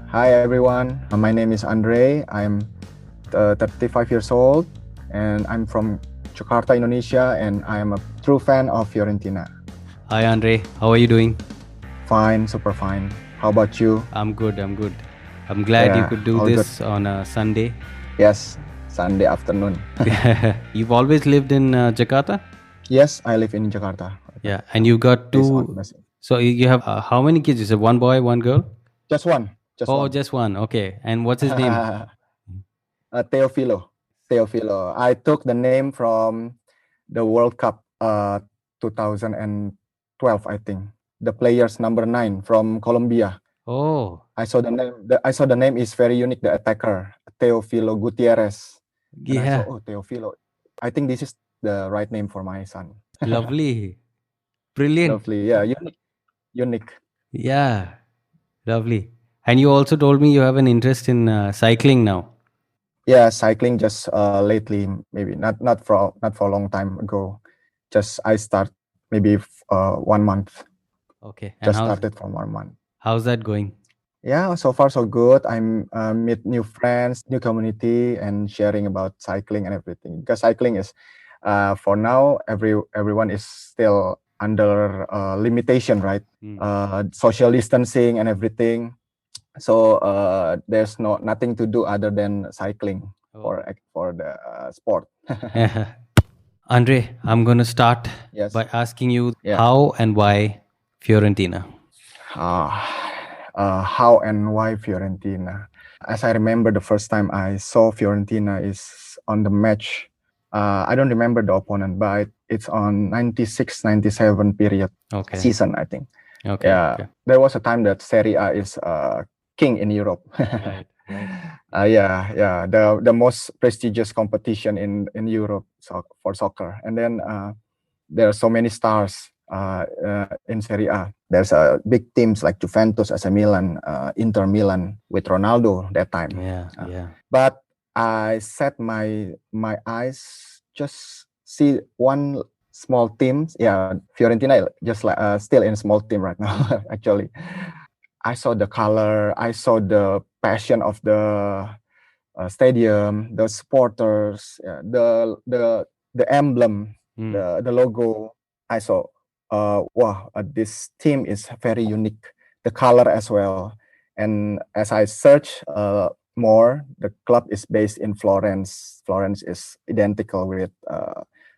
Hi everyone, my name is Andre. I'm 35 years old and I'm from Jakarta, Indonesia, and I am a true fan of Fiorentina. Hi Andre, how are you doing? Fine, super fine. How about you? I'm good. I'm glad you could do all good. this on a Sunday. Yes, Sunday afternoon. You've always lived in Jakarta? Yes, I live in Jakarta. Yeah, and you got Based on two. Messi. So you have how many kids? Is it one boy, one girl? Just one. Just one. Okay. And what's his name? Teofilo. Teofilo. I took the name from the World Cup 2012, I think. The player's number 9 from Colombia. Oh, I saw the name. I saw the name is very unique. The attacker, Teofilo Gutierrez. And I saw, yeah. Teofilo. I think this is the right name for my son. Lovely. Brilliant. Lovely. Yeah, unique. Yeah, lovely. And you also told me you have an interest in cycling now. Yeah, cycling just lately, maybe not for a long time ago. Just I start maybe 1 month. Okay. And Just started from 1 month. how's that going? Yeah, so far so good. I'm meet new friends, new community, and sharing about cycling and everything. Because cycling is, for now, everyone is still under limitation, right? Social distancing and everything. So there's nothing to do other than cycling for the sport. Andre, I'm going to start Yes. by asking you Yeah. how and why Fiorentina? How and why Fiorentina? As I remember, the first time I saw Fiorentina is on the match. I don't remember the opponent, but it's on 96-97 period season, I think. Okay. Yeah, okay. there was a time that Serie A is king in Europe. Right. Yeah. The most prestigious competition in Europe for soccer. And then there are so many stars in Serie A. There's big teams like Juventus, AC Milan, Inter Milan with Ronaldo that time. Yeah. But I set my eyes just see one small team. Yeah, Fiorentina just like still in a small team right now. Actually, I saw the color. I saw the passion of the stadium, the supporters, the emblem, the logo. I saw, wow, this team is very unique. The color as well. And as I search more, the club is based in Florence. Florence is identical with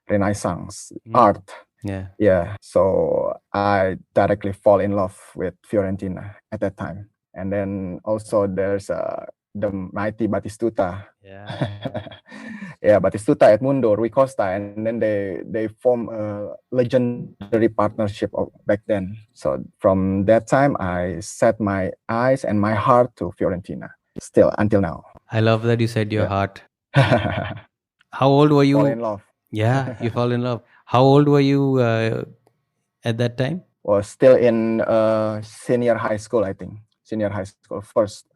Renaissance art. Yeah. So I directly fall in love with Fiorentina at that time. And then also there's the mighty Batistuta. Yeah, Batistuta, Edmundo, Rui Costa, and then they form a legendary partnership back then. So from that time, I set my eyes and my heart to Fiorentina. Still until now. I love that you said your heart. How How old were you? Fall in love. Yeah, you fall in love. How old were you at that time? Was still in senior high school, I think. Senior high school first.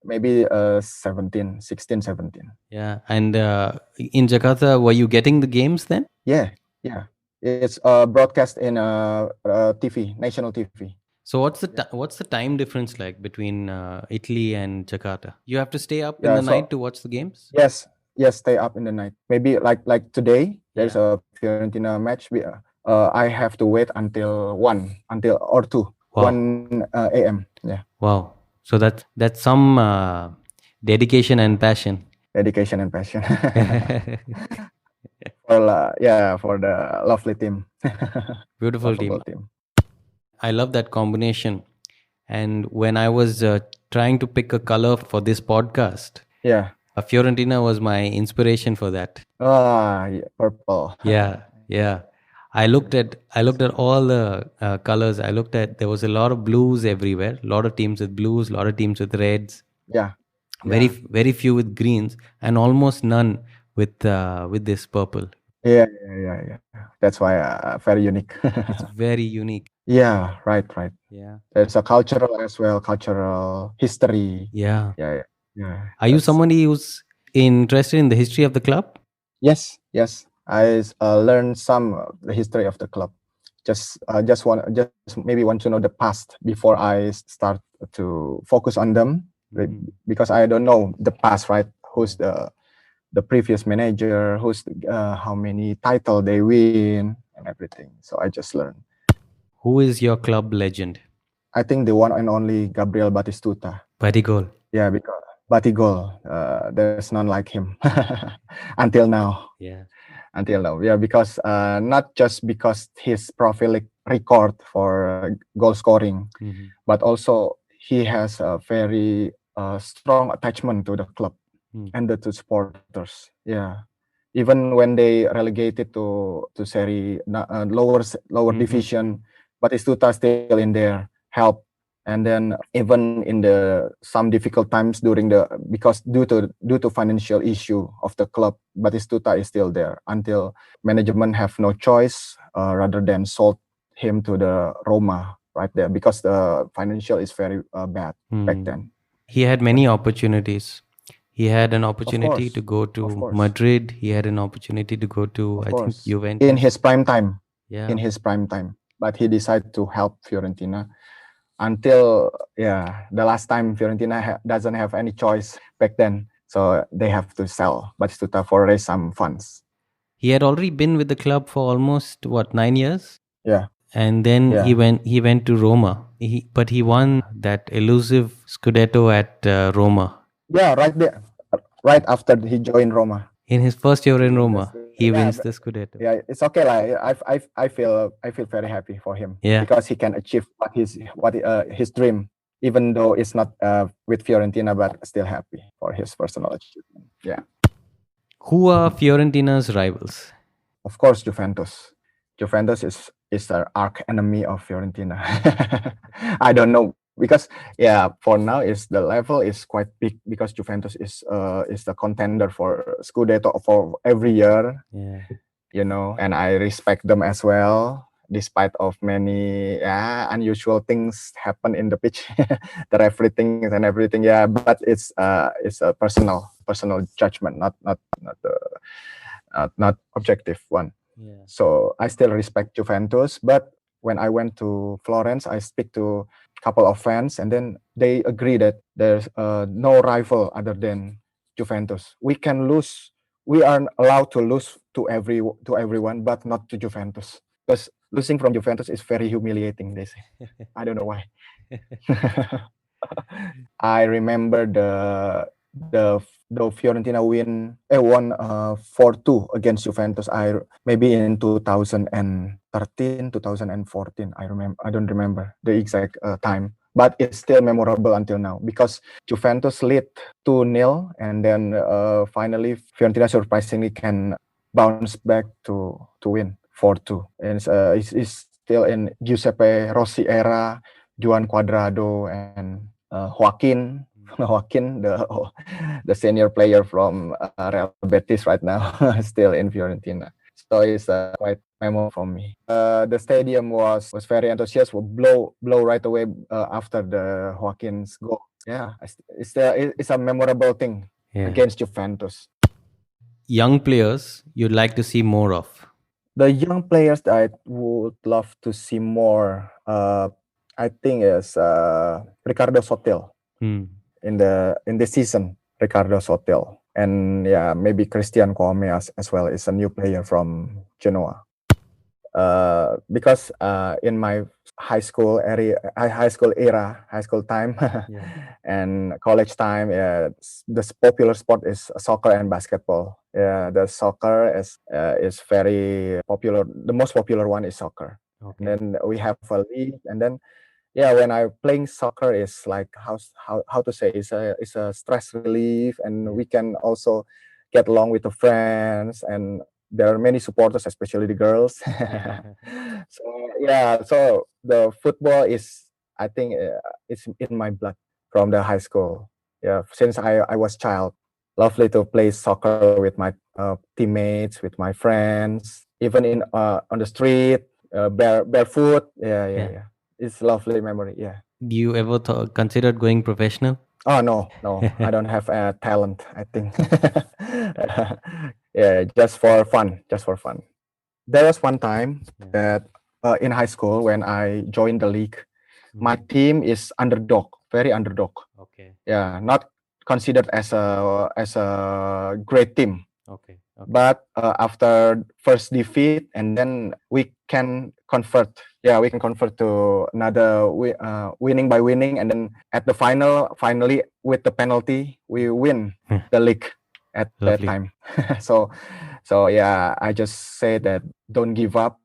Maybe 16, 17. Yeah. And in Jakarta, were you getting the games then? Yeah. It's broadcast in TV, national TV. So what's the time difference like between Italy and Jakarta? You have to stay up in the night to watch the games? Yes, stay up in the night. Maybe like today, there's a Fiorentina match. I have to wait until 1 or 2, 1 a.m. Yeah. Wow. So that's some dedication and passion. Dedication and passion. For the lovely team. Beautiful team. I love that combination. And when I was trying to pick a color for this podcast, Fiorentina was my inspiration for that. Purple. Yeah. I looked at all the colors. There was a lot of blues everywhere. A lot of teams with blues, a lot of teams with reds. Yeah. Very few with greens, and almost none with this purple. Yeah. That's why very unique. It's very unique. Yeah, right. Yeah. There's a cultural history. Yeah. Yeah. Are you somebody who's interested in the history of the club? Yes. I learned some of the history of the club. just maybe want to know the past before I start to focus on them, because I don't know the past, right? Who's the previous manager, who's how many title they win and everything. So I just learn. Who is your club legend? I think the one and only Gabriel Batistuta. Batigol. Yeah, because Batigol, there's none like him until now. Yeah. Until now, yeah, because not just because his prolific record for goal scoring, but also he has a very strong attachment to the club and to supporters. Yeah, even when they relegated to Serie lower division, Batistuta still in there help. And then even in the some difficult times because due to financial issue of the club, Batistuta is still there until management have no choice rather than sold him to the Roma right there, because the financial is very bad back then. He had many opportunities. He had an opportunity to go to Madrid. He had an opportunity to go to, I think, Juventus. In his prime time. Yeah. In his prime time. But he decided to help Fiorentina until the last time Fiorentina doesn't have any choice back then. So they have to sell Batistuta for raise some funds. He had already been with the club for almost 9 years? Yeah. And then he went to Roma. But he won that elusive Scudetto at Roma. Yeah, right there. Right after he joined Roma. In his first year in Roma, he wins the Scudetto. Yeah, it's okay. Like I feel very happy for him. Yeah. Because he can achieve his dream, even though it's not with Fiorentina, but still happy for his personal achievement. Yeah. Who are Fiorentina's rivals? Of course, Juventus. Juventus is the arch enemy of Fiorentina. I don't know, because for now the level is quite big, because Juventus is the contender for Scudetto for every year. Yeah. You know, and I respect them as well, despite of many unusual things happen in the pitch, the referee things and everything. Yeah, but it's a personal judgment, not objective one. Yeah. So I still respect Juventus, but when I went to Florence, I speak to a couple of fans, and then they agree that there's no rival other than Juventus. We can lose. We are allowed to lose to everyone, but not to Juventus, because losing from Juventus is very humiliating. They say. I don't know why. I remember the Fiorentina won 4-2 against Juventus. Maybe in 2013, 2014. I don't remember the exact time, but it's still memorable until now, because Juventus lead 2-0, and then finally Fiorentina surprisingly can bounce back to win 4-2. And it's still in Giuseppe Rossi era, Juan Cuadrado and Joaquin, the senior player from Real Betis right now, still in Fiorentina. So it's quite memorable for me. The stadium was very enthusiastic, blow right away after the Joaquin's goal. Yeah, it's a memorable thing against Juventus. Young players you'd like to see more of? The young players that I would love to see more, I think is Ricardo Sotil. In the season, Ricardo Sotil, and maybe Christian Kouame as well is a new player from Genoa. Because in my high school time, and college time, the popular sport is soccer and basketball. Yeah, the soccer is very popular. The most popular one is soccer. Okay. And then we have a league, and then when I playing soccer is like how to say, it's a stress relief, and we can also get along with the friends, and there are many supporters, especially the girls. So the football is, I think, it's in my blood from the high school. Yeah, since I was child, lovely to play soccer with my teammates, with my friends, even on the street, barefoot. Yeah. It's lovely memory. Yeah. Do you ever considered going professional? Oh no, I don't have talent, I think. Just for fun. There was one time that in high school when I joined the league. My team is underdog, very underdog. Okay. Yeah, not considered as a great team. Okay. But after first defeat, and then we can convert. Yeah, we can convert to another winning by winning, and then at the finally with the penalty, we win the league at that time. so yeah, I just say that don't give up.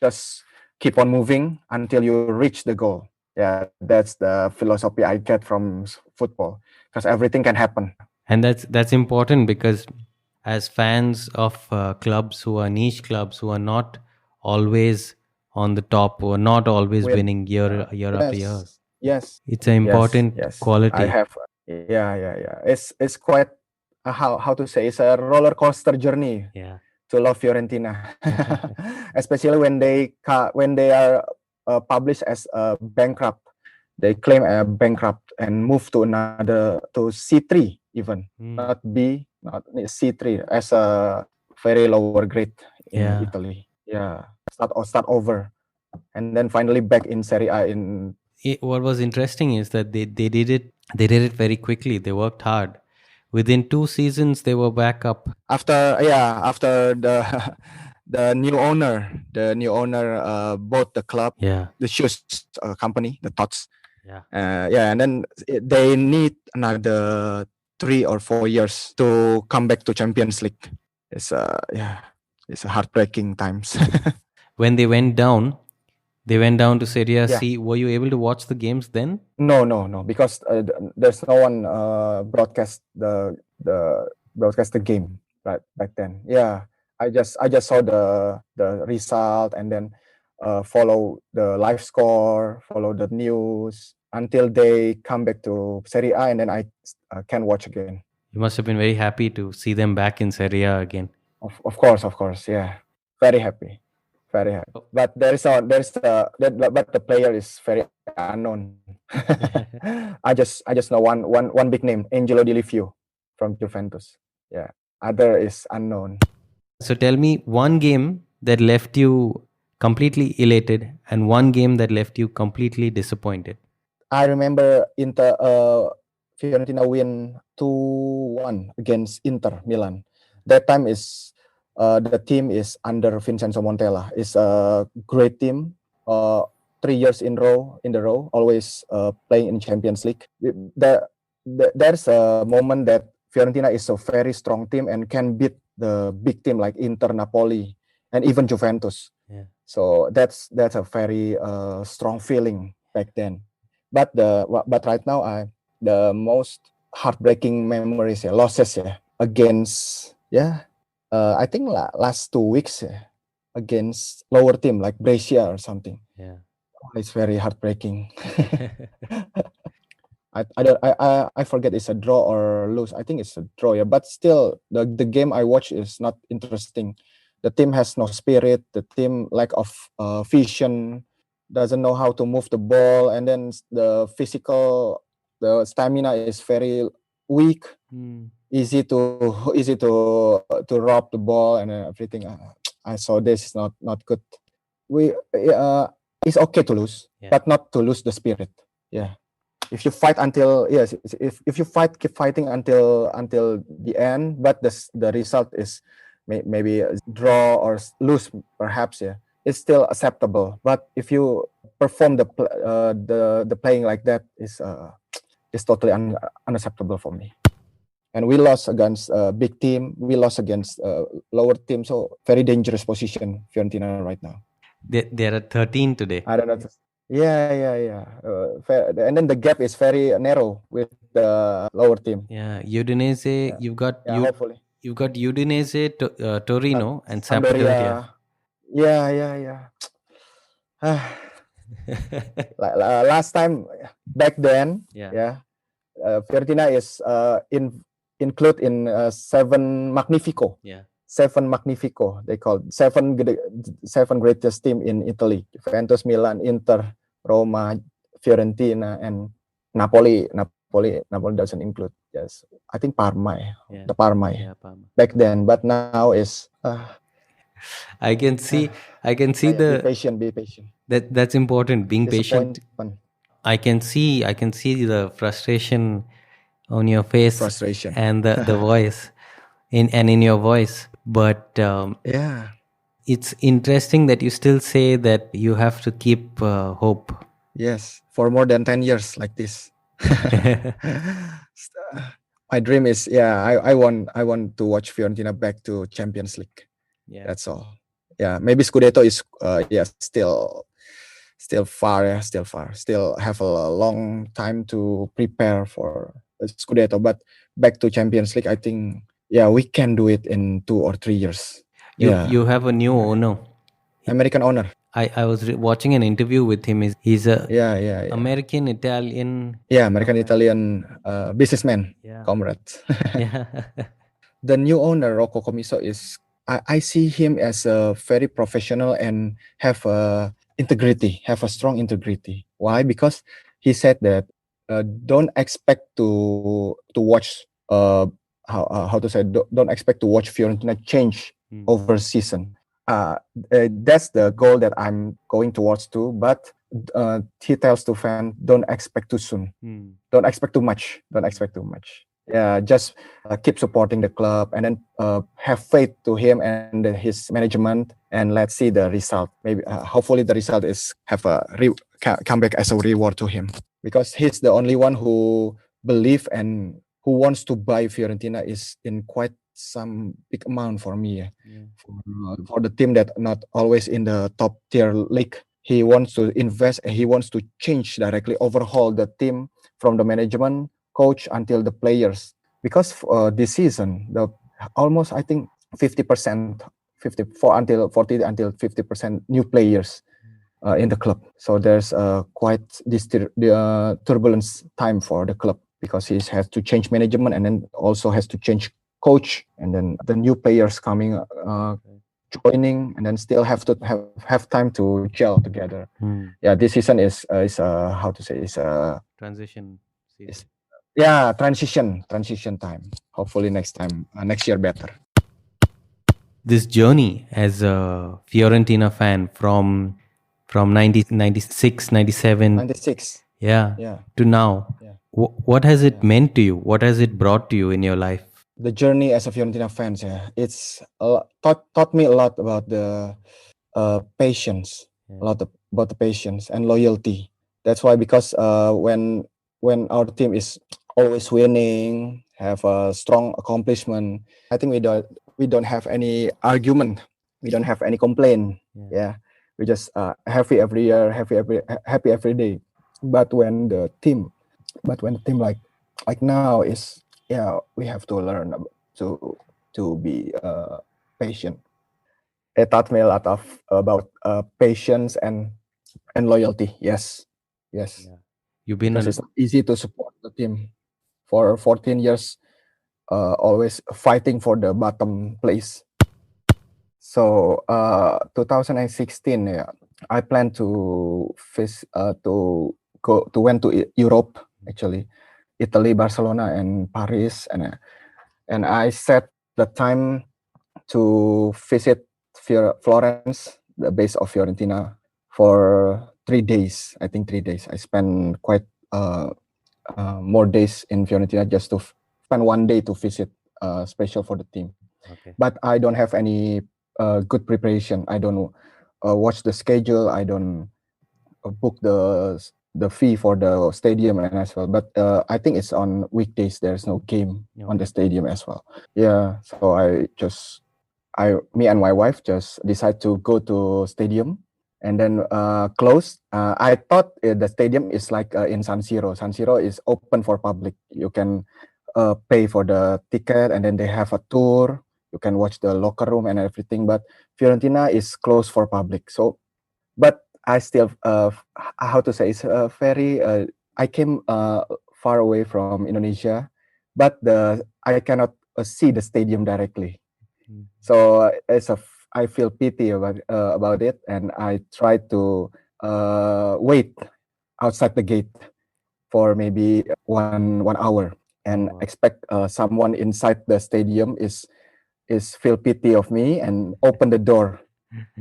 Just keep on moving until you reach the goal. Yeah, that's the philosophy I get from football, because everything can happen. And that's important, because as fans of clubs who are niche clubs, who are not always on the top, who are not always winning year after year, yes, it's an important quality. I have. Yeah. It's quite how to say, it's a roller coaster journey. Yeah. To love Fiorentina, especially when they are published as bankrupt. They claim a bankrupt and move to C3 even, not B, not C3, as a very lower grade in Italy. Yeah, start over, and then finally back in Serie A. What was interesting is that they did it very quickly. They worked hard. Within 2 seasons, they were back up. After the new owner bought the club, the shoes company, the Tots. And then they need another 3 or 4 years to come back to Champions League. It's it's a heartbreaking times. When they went down to Serie A C. Were you able to watch the games then? No, because there's no one broadcast the game right back then. Yeah, I just saw the result, and then follow the live score, follow the news until they come back to Serie A, and then I can watch again. You must have been very happy to see them back in Serie A again. Of course, yeah, very happy. But but the player is very unknown. I just know one big name, Angelo Di Livio from Juventus. Yeah, other is unknown. So tell me one game that left you completely elated and one game that left you completely disappointed. I remember Fiorentina win 2-1 against Inter Milan. That time is the team is under Vincenzo Montella. It's a great team. 3 years in the row, always playing in Champions League. There's a moment that Fiorentina is a very strong team and can beat the big team like Inter, Napoli, and even Juventus. Yeah. So that's a very strong feeling back then. But right now, the most heartbreaking memories, losses, against I think last 2 weeks against lower team like Brescia or something. Yeah, it's very heartbreaking. I forget it's a draw or lose. I think it's a draw, yeah. But still, the game I watch is not interesting. The team has no spirit. The team lack of vision, doesn't know how to move the ball, and then the stamina is very weak. Easy to rob the ball and everything. I saw this is not good. It's okay to lose, but not to lose the spirit. Yeah. If you fight if you keep fighting until the end, but the result is maybe a draw or lose, perhaps, it's still acceptable. But if you perform the playing like that, is totally unacceptable for me. And we lost against a big team. We lost against a lower team. So very dangerous position Fiorentina right now. They are at 13 today. I don't know. Yeah. And then the gap is very narrow with the lower team. Yeah, Udinese. Yeah. You've got Udinese, Torino, and Sampdoria. Yeah. Last time back then, Fiorentina is include in 7 Magnifico. Yeah. 7 Magnifico, they call it. 7 greatest team in Italy: Juventus, Milan, Inter, Roma, Fiorentina, and Napoli. Napoli doesn't include. Yes, I think Parma. The Parma. Yeah, Parma. Back then, but now is I can see. I can see Be the patient. Be patient. that's important. Being patient. Disappointment, I can see. I can see the frustration on your face frustration. and the voice in your voice. But Yeah. it's interesting that you still say that you have to keep hope. Yes. For more than 10 years like this. My dream is, I want to watch Fiorentina back to Champions League. Yeah. That's all. Yeah, maybe Scudetto is still far. Yeah, still far. Still have a long time to prepare for Scudetto. But back to Champions League, I think we can do it in 2 or 3 years. You have a new owner. American owner. I was watching an interview with him. He's a Yeah. American Italian. Yeah, American Italian businessman, comrade. Yeah. The new owner, Rocco Comiso, I see him as a very professional and have a strong integrity. Why? Because he said that don't expect to watch how to say, don't expect to watch Fiorentina change over season. That's the goal that I'm going towards too. But he tells to fans, don't expect too soon. Don't expect too much. Don't expect too much. Yeah, just keep supporting the club, and then have faith to him and his management, and let's see the result. Maybe hopefully the result is have a come back as a reward to him, because he's the only one who believe and who wants to buy Fiorentina is in quite some big amount for me. For the team that not always in the top tier league, he wants to invest and he wants to change directly, overhaul the team from the management, coach until the players. Because this season, the almost I think 50%, 54 until 40 until 50% new players in the club. So there's quite this turbulence time for the club, because he has to change management and then also has to change coach, and then the new players coming joining, and then still have to have time to gel together. Yeah, this season is how to say, is a transition season. Transition time. Hopefully next year better. This journey as a Fiorentina fan from 96, 97, 96, to now, what has it meant to you? What has it brought to you in your life? The journey as a Fiorentina fan, it's taught me a lot about the patience, a lot about the patience and loyalty. That's why, because when our team is always winning, have a strong accomplishment, I think we don't have any argument, we don't have any complaint. We just happy every year, happy every day. But when the team like now is, we have to learn to be patient. It taught me a lot about patience and loyalty. Yes. You've been because it's not easy to support the team for 14 years, always fighting for the bottom place. So 2016, I plan to went to Europe, actually, Italy, Barcelona, and Paris, and I set the time to visit Florence, the base of Fiorentina, for 3 days. I think 3 days. I spent quite more days in Fiorentina just to spend 1 day to visit, special for the team. But I don't have any good preparation. I don't watch the schedule. I don't book the fee for the stadium and as well. But I think it's on weekdays. There's no game on the stadium as well. Yeah. So me and my wife just decide to go to stadium, and then close. I thought the stadium is like in San Siro. San Siro is open for public. You can pay for the ticket, and then they have a tour. You can watch the locker room and everything. But Fiorentina is closed for public. So, but I still, how to say, it's very. I came far away from Indonesia, but I cannot see the stadium directly. So I feel pity about it, and I try to wait outside the gate for maybe one hour, and expect someone inside the stadium is is feel pity of me and open the door.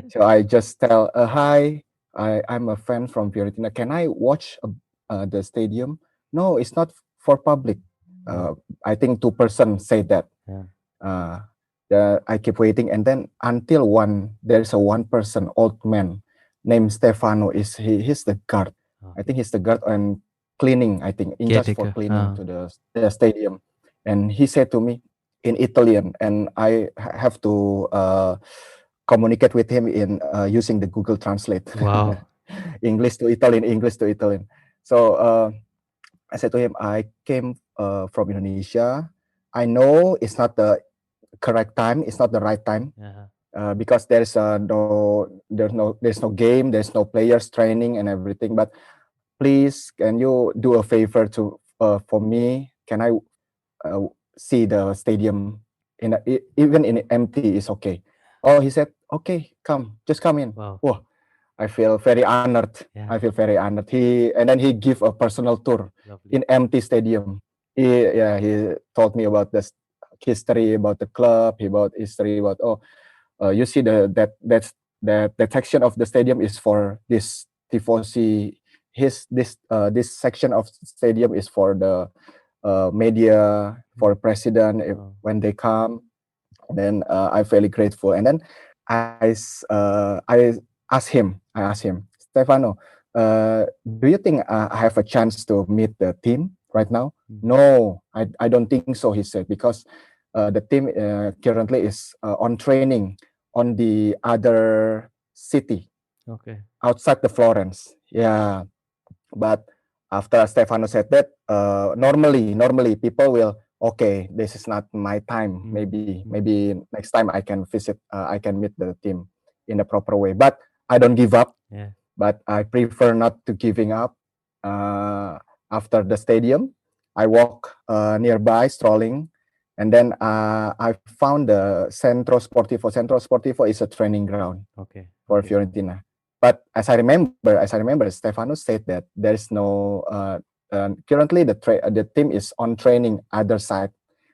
So I just tell, hi, I'm a fan from Fiorentina. Can I watch the stadium? No, it's not for public. I think 2% say that. Yeah. I keep waiting, and then until there's a one person, old man named Stefano. He's the guard. I think he's the guard and cleaning. I think in just for Caretaker. cleaning to the stadium, and he said to me in Italian, and I have to communicate with him in using the Google Translate. Wow. English to Italian, English to Italian. So I said to him, I came from Indonesia. I know it's not the correct time. It's not the right time because there's no game. There's no players training and everything. But please, can you do a favor to for me? Can I see the stadium even in empty is okay? Oh, he said, okay, just come in. Wow. Whoa, I feel very honored. Yeah. I feel very honored. He give a personal tour in empty stadium. He told me about the history about the club, about history about you see that section of the stadium is for this tifosi. This section of stadium is for the media, for president when they come. Then I'm very grateful. And then I asked him, Stefano, do you think I have a chance to meet the team right now? No, I don't think so, he said, because the team currently is on training on the other city. Okay. Outside the Florence. Yeah. But after Stefano said that, normally people will, okay, this is not my time. Maybe next time I can visit, I can meet the team in the proper way. But I don't give up. Yeah. But I prefer not to giving up. After the stadium, I walk nearby, strolling, and then I found the Centro Sportivo. Centro Sportivo is a training ground for Fiorentina. But as I remember, Stefano said that there's no currently the team is on training other side,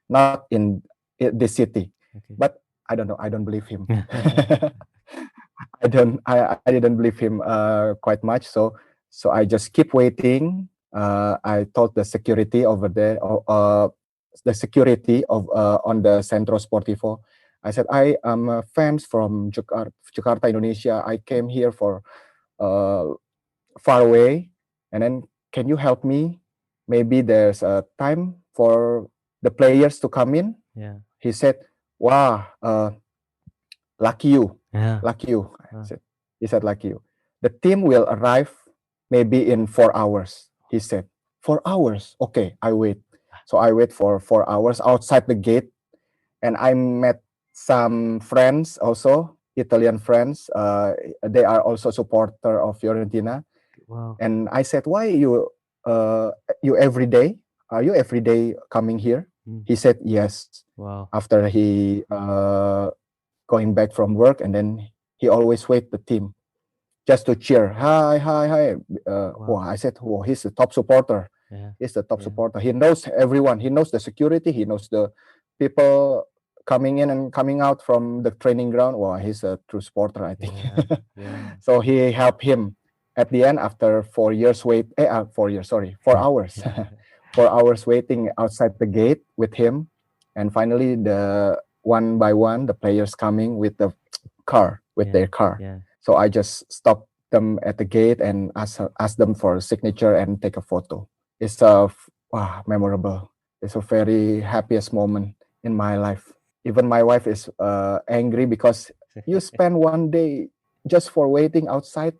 not in the city. But I don't know. I don't believe him. I didn't believe him quite much. So I just keep waiting. I told the security over there, the security of on the Centro Sportivo. I said, I am fans from Jakarta, Indonesia. I came here for far away, and then can you help me? Maybe there's a time for the players to come in. Yeah. He said, wow, lucky you. Yeah. Lucky you. He said, lucky you. The team will arrive maybe in 4 hours. He said, 4 hours. Okay, I wait. So I wait for 4 hours outside the gate, and I met some friends also, Italian friends. They are also supporter of Fiorentina. Wow. And I said, why you every day? Are you every day coming here? He said yes. Wow. After he going back from work, and then he always wait the team just to cheer. Hi. Wow. I said, oh, he's the top supporter. Yeah. He's the top supporter. He knows everyone. He knows the security. He knows the people coming in and coming out from the training ground. Wow, he's a true supporter, I think. Yeah. So he helped him at the end after 4 years 4 hours. 4 hours waiting outside the gate with him. And finally, the one by one, the players coming with the car, with their car. Yeah. So I just stopped them at the gate and ask them for a signature and take a photo. It's memorable. It's a very happiest moment in my life. Even my wife is angry because you spend one day just for waiting outside.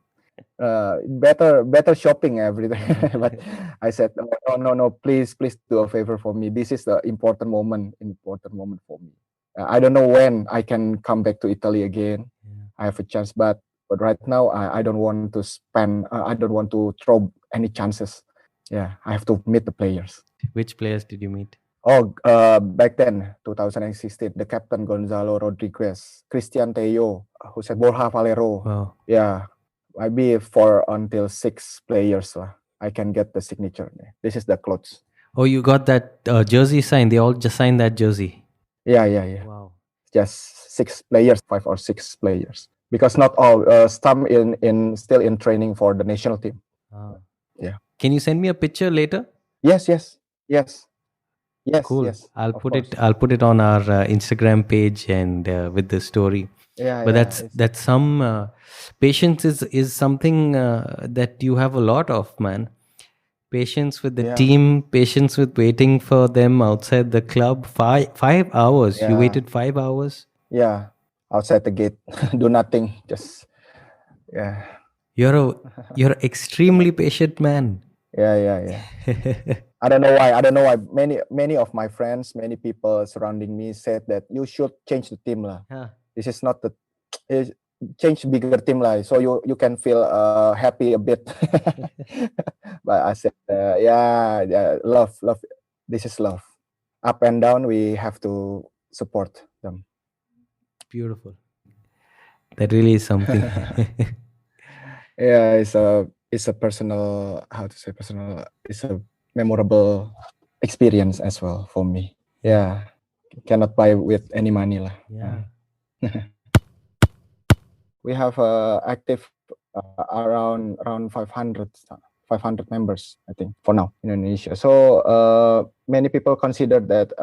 Better shopping every day. But I said, no, please do a favor for me. This is the important moment for me. I don't know when I can come back to Italy again. I have a chance, but right now I don't want to spend. I don't want to throw any chances. Yeah, I have to meet the players. Which players did you meet? Oh, back then, 2016, the captain Gonzalo Rodriguez, Christian Tello, Jose Borja Valero. Wow. Yeah, maybe 4 until 6 players. I can get the signature. This is the clothes. Oh, you got that jersey signed. They all just signed that jersey. Yeah. Wow. just 6 players, 5 or 6 players, because not all some still in training for the national team. Yeah. Can you send me a picture later? Yes. Cool. I'll put it on our Instagram page and with the story. Yeah. But Yeah. that's some patience is something that you have a lot of, man. Patience with the team, patience with waiting for them outside the club. 5 hours. You waited 5 hours? Yeah. Outside the gate, do nothing. Just You're extremely patient man. Yeah. I don't know why. Many of my friends, many people surrounding me said that you should change the team lah. This is not the change bigger team lah, so you can feel happy a bit. But I said, love. This is love. Up and down, we have to support them. Beautiful. That really is something. Yeah, it's a personal, it's a memorable experience as well for me. Yeah, cannot buy with any money lah. Yeah. We have active around 500 members, I think, for now in Indonesia. So many people consider that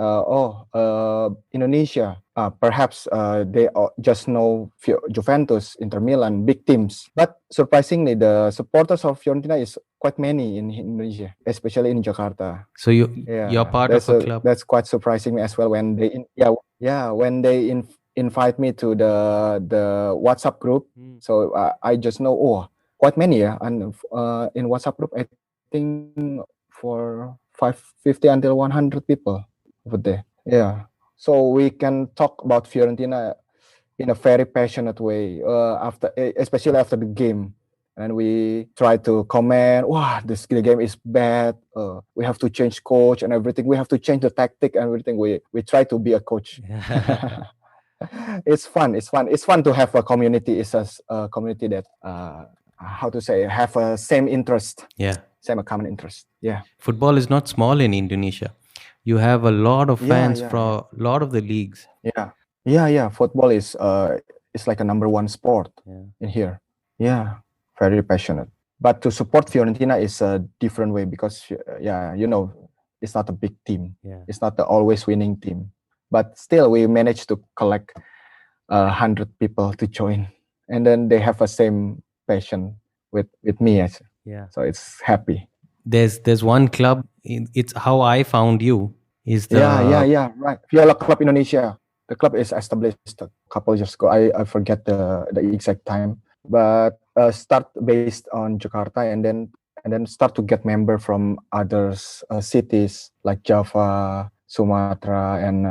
Indonesia, perhaps they just know Juventus, Inter Milan, big teams. But surprisingly, the supporters of Fiorentina is quite many in Indonesia, especially in Jakarta. So you're part of a club. That's quite surprising as well when they invite me to the WhatsApp group. So I just know quite many, and in WhatsApp group I think for 50 until 100 people over there. Yeah, so we can talk about Fiorentina in a very passionate way especially after the game. And we try to comment, this game is bad. We have to change coach and everything. We have to change the tactic and everything. We try to be a coach. It's fun to have a community. It's a community that have a same interest. Same common interest. Yeah, football is not small in Indonesia. You have a lot of fans from a lot of the leagues. Yeah. Football is like a number one sport in here. Yeah, very passionate. But to support Fiorentina is a different way because it's not a big team. It's not the always winning team. But still, we managed to collect 100 people to join, and then they have the same passion with me. So it's happy. There's one club. It's how I found you. Is the right. Viola Club Indonesia. The club is established a couple years ago. I forget the exact time, but start based on Jakarta, and then start to get member from other cities like Java, Sumatra, and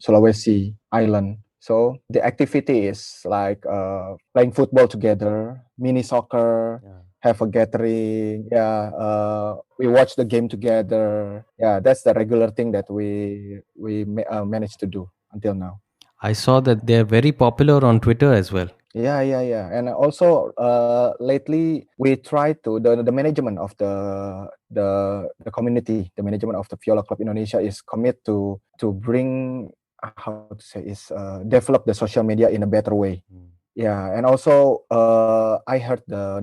Sulawesi Island. So the activity is like playing football together, mini soccer, have a gathering. We watch the game together. That's the regular thing that we managed to do until now. I saw that they're very popular on Twitter as well. Yeah. And also lately we try to the management of the community, the management of the Viola Club Indonesia is commit to bring develop the social media in a better way. Yeah, and also I heard the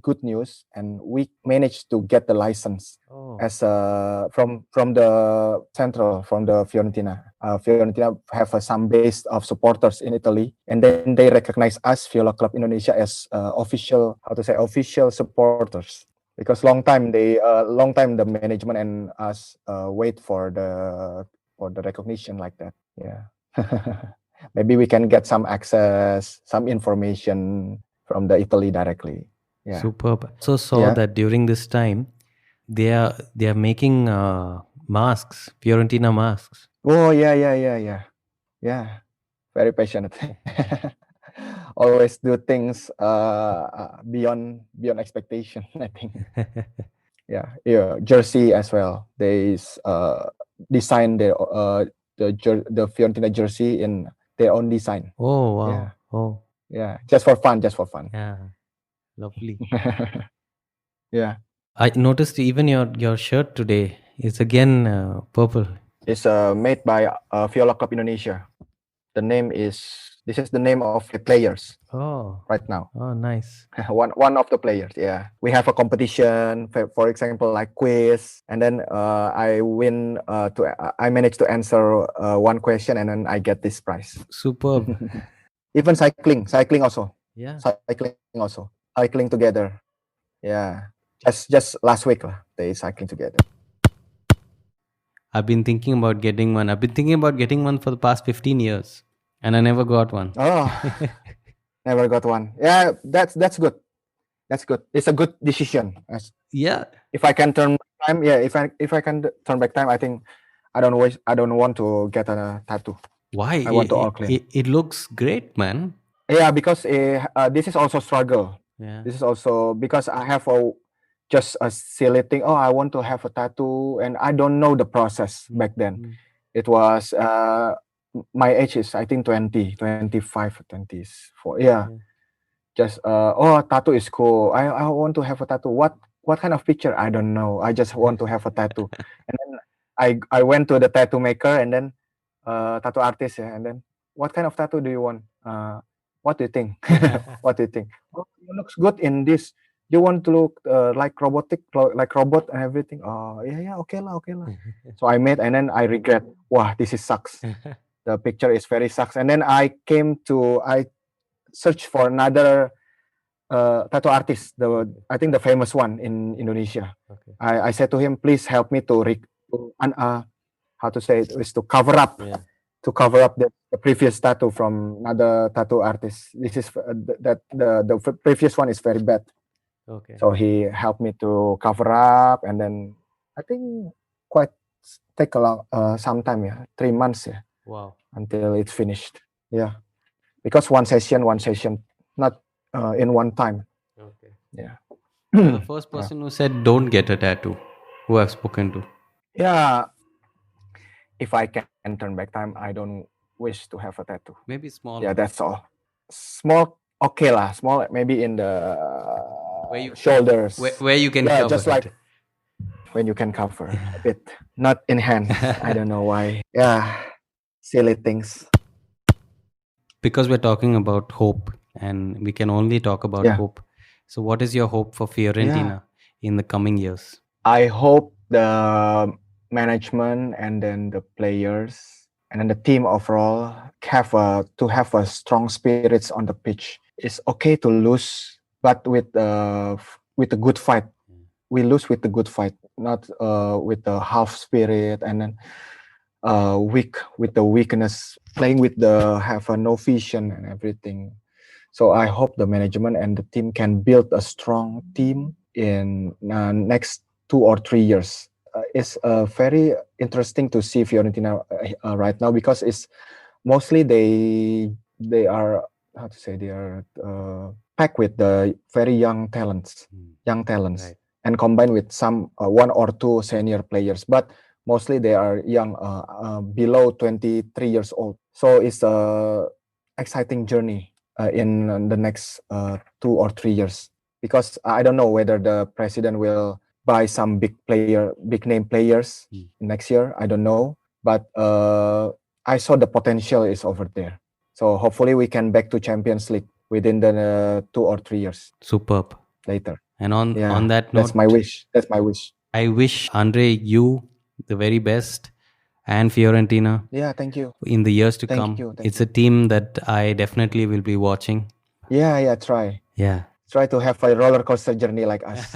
good news, and we managed to get the license as from the central, from the Fiorentina. Fiorentina have some base of supporters in Italy, and then they recognize us, Viola Club Indonesia, as official supporters. Because long time the management and us wait for the recognition like that. Yeah. Maybe we can get some access, some information from the Italy directly. Yeah. Superb. So saw that during this time, they are making masks, Fiorentina masks. Oh yeah. Very passionate. Always do things beyond expectation, I think. Yeah. Jersey as well. They design the Fiorentina jersey in their own design. Oh wow. Yeah. Oh yeah, just for fun. Yeah, lovely. Yeah, I noticed even your shirt today is again purple. It's made by Viola Club Indonesia. The name is this is the name of the players right now. Oh, nice. one of the players. Yeah, we have a competition. For example, like quiz, and then I win. I manage to answer one question, and then I get this prize. Superb. Even cycling also. Yeah. Cycling together. Yeah, just last week they cycling together. I've been thinking about getting one. I've been thinking about getting one for the past 15 years, and I never got one. Oh, never got one. Yeah, that's good. That's good. It's a good decision. Yeah. If I can turn back time, if I can turn back time, I think I don't want to get a tattoo. Why? I want to all clean. It looks great, man. Yeah, because this is also struggle. Yeah. This is also because I have just a silly thing. Oh, I want to have a tattoo, and I don't know the process back then. It was my age is I think 20, 25, 24. Yeah. Just tattoo is cool. I want to have a tattoo. What kind of picture? I don't know. I just want to have a tattoo. And then I went to the tattoo maker and then tattoo artist, and then what kind of tattoo do you want? What do you think? What do you think? Oh, it looks good in this. You want to look like robotic, like robot and everything. Oh yeah, okay lah. So I made, and then I regret. Wow, this is sucks. The picture is very sucks. And then I searched for another tattoo artist. I think the famous one in Indonesia. Okay. I said to him, please help me to how to say it, is to cover up. Yeah. To cover up the previous tattoo from another tattoo artist. This is the previous one is very bad. Okay. So he helped me to cover up, and then I think quite take a long some time, 3 months, Wow. Until it's finished. Yeah, because one session, not in one time. Okay. Yeah. The first person who said don't get a tattoo, who I've spoken to. Yeah. If I can turn back time, I don't wish to have a tattoo. Maybe small. Yeah, that's all. Small, okay lah. Small, maybe in the shoulders. Where you can cover. Just like when you can cover a bit. Not in hands. I don't know why. Yeah, silly things. Because we're talking about hope, and we can only talk about hope. So what is your hope for Fiorentina in the coming years? I hope the management and then the players and then the team overall have a strong spirits on the pitch. It's okay to lose, but with a good fight. We lose with the good fight, not with the half spirit and then weak with the weakness, playing with have no vision and everything. So I hope the management and the team can build a strong team in next 2 or 3 years. It's very interesting to see Fiorentina right now, because it's mostly they are, how to say, they are packed with the very young talents, right. And combined with some 1 or 2 senior players, but mostly they are young, below 23 years old. So it's a exciting journey in the next 2 or 3 years, because I don't know whether the president will buy some big name players next year. I don't know, but I saw the potential is over there. So hopefully we can back to Champions League within the 2 or 3 years. Superb. Later. And on that note, that's my wish. I wish, Andre, you the very best, and Fiorentina. Yeah, thank you. In the years to come. It's a team that I definitely will be watching. Yeah, try. Yeah. Try to have a roller coaster journey like us.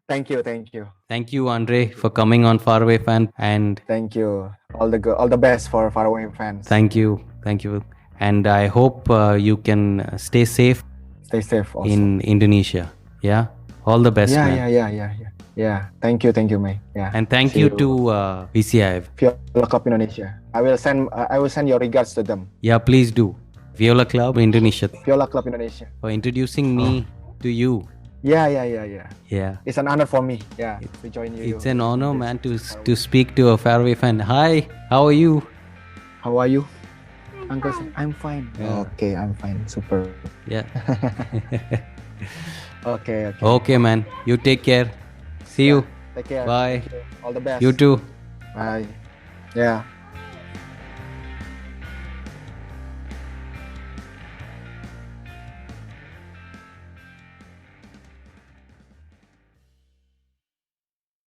Thank you. Thank you, Andre, for coming on Faraway Fan, and thank you. All the best for Faraway fans. Thank you, and I hope you can stay safe. Stay safe also. In Indonesia. Yeah. All the best, man. Yeah. Thank you, May. Yeah. And thank you to VCIF. Viola Club Indonesia. I will send your regards to them. Yeah, please do. Viola Club Indonesia. Viola Club Indonesia. For introducing me to you. Yeah. It's an honor for me. Yeah, to join you. It's an honor, man, to speak to a Faraway fan. Hi, how are you? How are you, Uncle? I'm fine. Yeah. Okay, I'm fine. Super. Yeah. Okay. Okay, man. You take care. See you. Take care. Bye. All the best. You too. Bye. Yeah.